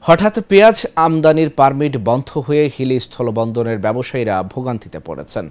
হঠাৎ পেঁয়াজ আমদানির পারমিট বন্ধ হয়ে হিলি স্থলবন্দরের ব্যবসায়ীরা ভোগান্তিতে পড়েছেন।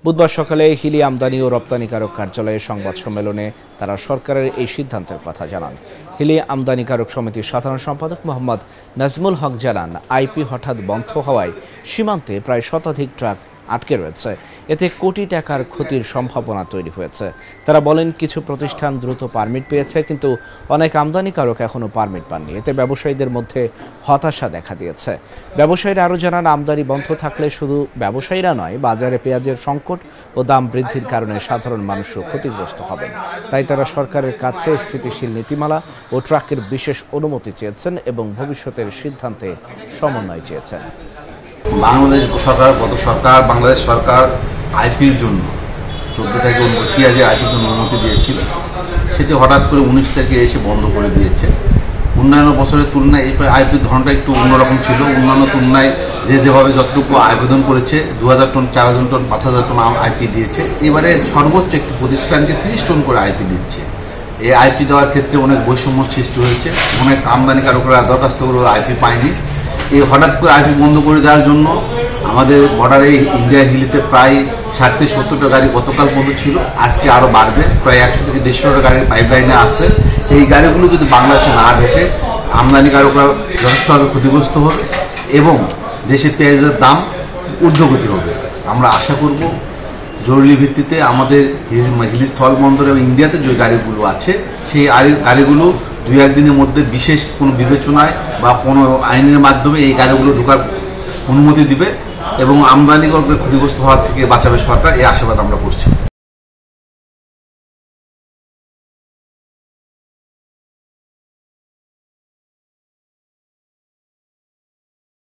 বুধবার সকালে হিলি আমদানি ও রপ্তানিকারক কার্যালয়ে সংবাদ সম্মেলনে তারা সরকারের এই সিদ্ধান্তের কথা জানান। হিলি আমদানিকারক সমিতির সাধারণ সম্পাদক মোহাম্মদ নাজমুল হক জানান, আইপি হঠাৎ বন্ধ হওয়ায় সীমান্তে প্রায় শতাধিক ট্রাক আটকে রয়েছে। এতে কোটি টাকার ক্ষতির সম্ভাবনা তৈরি হয়েছে। তারা বলেন, কিছু প্রতিষ্ঠান দ্রুত পারমিট পেয়েছে, কিন্তু অনেক আমদানিকারক এখনও পারমিট পাননি। এতে ব্যবসায়ীদের মধ্যে হতাশা দেখা দিয়েছে। ব্যবসায়ীরা আরও জানান, আমদানি বন্ধ থাকলে শুধু ব্যবসায়ীরা নয়, বাজারে পেঁয়াজের সংকট ও দাম বৃদ্ধির কারণে সাধারণ মানুষও ক্ষতিগ্রস্ত হবেন। তাই তারা সরকারের কাছে স্থিতিশীল নীতিমালা ও ট্রাকের বিশেষ অনুমতি চেয়েছেন এবং ভবিষ্যতের সিদ্ধান্তে সমন্বয় চেয়েছেন। বাংলাদেশ সরকার আইপির জন্য 14 থেকে পেঁয়াজের আইপির জন্য অনুমতি দিয়েছিল, সেটি হঠাৎ করে 19 থেকে এসে বন্ধ করে দিয়েছে। অন্যান্য বছরের তুলনায় এই আইপির ধরনটা একটু অন্যরকম ছিল। অন্যান্য তুলনায় যেভাবে যতটুকু আবেদন করেছে 2000 টন, 4000 টন, 5000 টন আইপি দিয়েছে। এবারে সর্বোচ্চ একটি প্রতিষ্ঠানকে 30 টন করে আইপি দিচ্ছে। এই আইপি দেওয়ার ক্ষেত্রে অনেক বৈষম্য সৃষ্টি হয়েছে। অনেক আমদানিকারকরা দরখাস্ত করে আইপি পায়নি। এই হঠাৎ করে আইপি বন্ধ করে দেওয়ার জন্য আমাদের বর্ডারে ইন্ডিয়া হিলিতে প্রায় 60 থেকে 70টা গাড়ি গতকাল পর্যন্ত ছিল, আজকে আরও বাড়বে। প্রায় 100 থেকে 150টা গাড়ি পাইপলাইনে আসছে। এই গাড়িগুলো যদি বাংলাদেশে না ঢোকে, আমদানিকারকরা যথেষ্টভাবে ক্ষতিগ্রস্ত হবে এবং দেশে পেঁয়াজের দাম ঊর্ধ্বগতি হবে। আমরা আশা করব জরুরি ভিত্তিতে আমাদের হিলি স্থলবন্দর এবং ইন্ডিয়াতে যে গাড়িগুলো আছে, সেই গাড়িগুলো 2-1 দিনের মধ্যে বিশেষ কোনো বিবেচনায় বা কোনো আইনের মাধ্যমে এই গাড়িগুলো ঢোকার অনুমতি দিবে এবং আমদানিকারকদের ক্ষতিগ্রস্ত হওয়ার থেকে বাঁচাবে সরকার, এই আশাবাদ আমরা করছি।